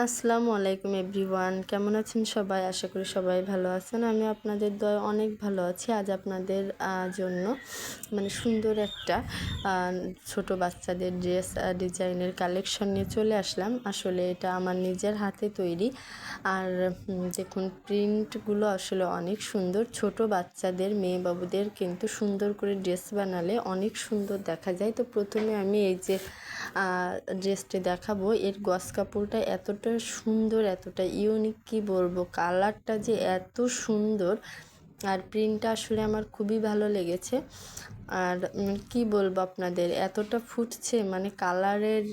আসসালামু আলাইকুম এভরিওয়ান, কেমন আছেন সবাই? আশা করি সবাই ভালো আছেন। আমি আপনাদের দয়ায় অনেক ভালো আছি। আজ আপনাদের জন্য সুন্দর একটা ছোট বাচ্চাদের ড্রেস ডিজাইনের কালেকশন নিয়ে চলে আসলাম। আসলে এটা আমার নিজের হাতে তৈরি। আর দেখুন, প্রিন্টগুলো আসলে অনেক সুন্দর। ছোট বাচ্চাদের, মেয়ে বাবুদের কিন্তু সুন্দর করে ড্রেস বানালে অনেক সুন্দর দেখা যায়। তো প্রথমে আমি এই যে ড্রেসটি দেখাবো, এর গজ কাপড়টা এতটা সুন্দর, এতটা ইউনিক, কি বলবো, কালারটা যে এত সুন্দর, আর প্রিন্টটা আসলে আমার খুবই ভালো লেগেছে। আর কি বলবো আপনাদের, এতটা ফুটছে, কালারের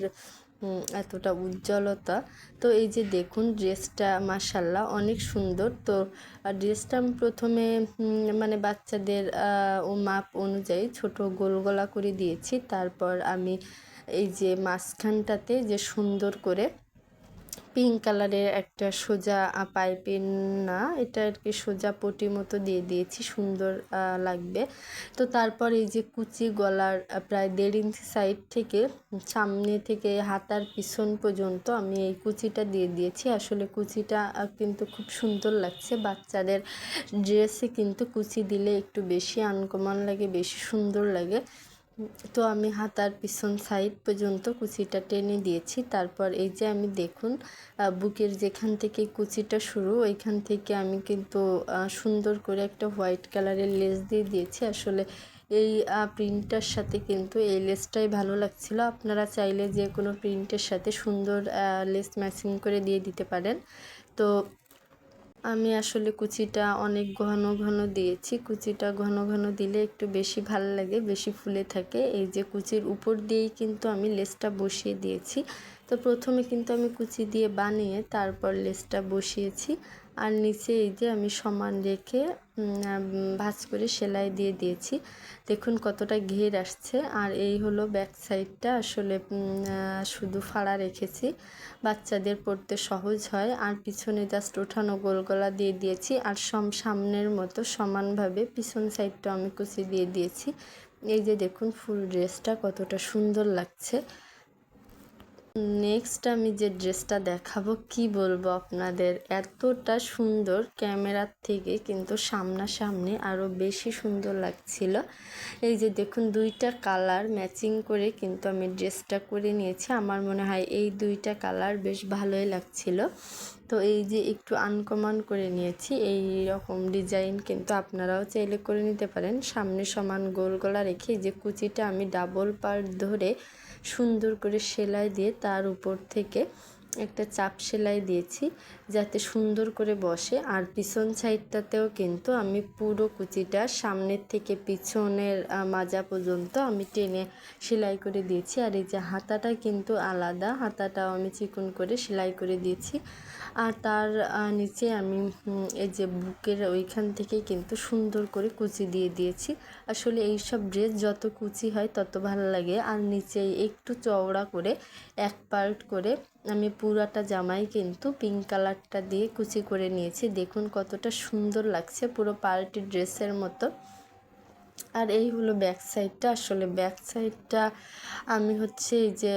এতটা উজ্জ্বলতা। তো এই যে দেখুন, ড্রেসটা মাশাল্লাহ অনেক সুন্দর। তো ড্রেসটা আমি প্রথমে বাচ্চাদের ও মাপ অনুযায়ী ছোট গোল গলা করে দিয়েছি। তারপর আমি এই যে মাঝখানটাতে যে সুন্দর করে পিঙ্ক কালারের একটা সোজা পাইপিন, না এটা আর কি, সোজা পটি মতো দিয়ে দিয়েছি, সুন্দর লাগবে। তো তারপর এই যে কুচি গলার প্রায় 1.5 ইঞ্চি সাইড থেকে সামনে থেকে হাতার পিছন পর্যন্ত আমি এই কুচিটা দিয়ে দিয়েছি। আসলে কুচিটা কিন্তু খুব সুন্দর লাগছে। বাচ্চাদের ড্রেসে কিন্তু কুচি দিলে একটু বেশি আনকমন লাগে, বেশি সুন্দর লাগে। তো আমি হাতার পিছন সাইড পর্যন্ত কুচিটা টেনে দিয়েছি। তারপর এই যে আমি দেখুন, বুকের যেখান থেকে কুচিটা শুরু, ওইখান থেকে আমি কিন্তু সুন্দর করে একটা হোয়াইট কালারের লেস দিয়ে দিয়েছি। আসলে এই প্রিন্টটার সাথে কিন্তু এই লেসটাই ভালো লাগছিল। আপনারা চাইলে যে কোনো প্রিন্টের সাথে সুন্দর লেস ম্যাচিং করে দিয়ে দিতে পারেন। তো আমি আসলে কুচিটা অনেক ঘন ঘন দিয়েছি। কুচিটা ঘন ঘন দিলে একটু বেশি ভালো লাগে, বেশি ফুলে থাকে। এই যে কুচির উপর দিয়েই কিন্তু আমি লেসটা বসিয়ে দিয়েছি। তো প্রথমে কিন্তু আমি কুচি দিয়ে বানিয়ে তারপর লেসটা বসিয়েছি। আর নিচে এই যে আমি সমান রেখে ভাঁজ করে সেলাই দিয়ে দিয়েছি। দেখুন কতটা ঘের আসছে। আর এই হলো ব্যাক সাইডটা। আসলে শুধু ফাড়া রেখেছি, বাচ্চাদের পরতে সহজ হয়। আর পিছনে জাস্ট ওঠানো গোল গলা দিয়ে দিয়েছি। আর সামনের মতো সমানভাবে পিছন সাইডটা আমি কুচি দিয়ে দিয়েছি। এই যে দেখুন, ফুল ড্রেসটা কতটা সুন্দর লাগছে। নেক্সট আমি যে ড্রেসটা দেখাবো, কি বলবো আপনাদের, এতটা সুন্দর ক্যামেরার থেকে কিন্তু সামনাসামনি আরও বেশি সুন্দর লাগছিল। এই যে দেখুন, দুইটা কালার ম্যাচিং করে কিন্তু আমি ড্রেসটা করে নিয়েছি। আমার মনে হয় এই দুইটা কালার বেশ ভালোই লাগছিল। তো এই যে একটু আনকমন করে নিয়েছি, এই রকম ডিজাইন কিন্তু আপনারাও চাইলে করে নিতে পারেন। সামনে সমান গোল গলা রেখে যে কুচিটা আমি ডাবল পার্ট ধরে সুন্দর করে সেলাই দিয়ে তার উপর থেকে একটা চাপ সেলাই দিয়েছি, যাতে সুন্দর করে বসে। আর পিছন সাইডটাতেও কিন্তু আমি পুরো কুচিটা সামনের থেকে পিছনের মাজা পর্যন্ত আমি টেনে সেলাই করে দিয়েছি। আর এই যে হাতাটা কিন্তু আলাদা, হাতাটাও আমি চিকন করে সেলাই করে দিয়েছি। আর তার নিচে আমি এই যে বুকের ওইখান থেকে কিন্তু সুন্দর করে কুচি দিয়ে দিয়েছি। আসলে এই সব ড্রেস যত কুচি হয় তত ভালো লাগে। আর নিচে একটু চওড়া করে এক পার্ট করে আমি পুরাটা জামাই কিন্তু পিঙ্ক কালারটা দিয়ে কুচি করে নিয়েছি। দেখুন কতটা সুন্দর লাগছে, পুরো পার্টি ড্রেসের মতো। আর এই হলো ব্যাক সাইডটা। আসলে ব্যাক সাইডটা আমি এই যে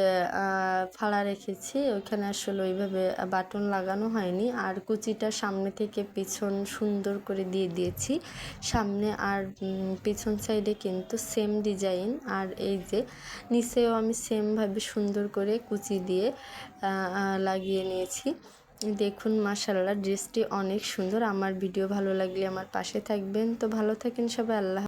ফাড়া রেখেছি, ওইখানে আসলে ওইভাবে বাটন লাগানো হয়নি। আর কুচিটা সামনে থেকে পিছন সুন্দর করে দিয়ে দিয়েছি সামনে। আর পিছন সাইডে কিন্তু সেম ডিজাইন। আর এই যে নিচেও আমি সেমভাবে সুন্দর করে কুচি দিয়ে লাগিয়ে নিয়েছি। দেখুন মাশাআল্লাহ, ড্রেসটি অনেক সুন্দর। আমার ভিডিও ভালো লাগলে আমার পাশে থাকবেন। তো ভালো থাকেন সবাই, আল্লাহ।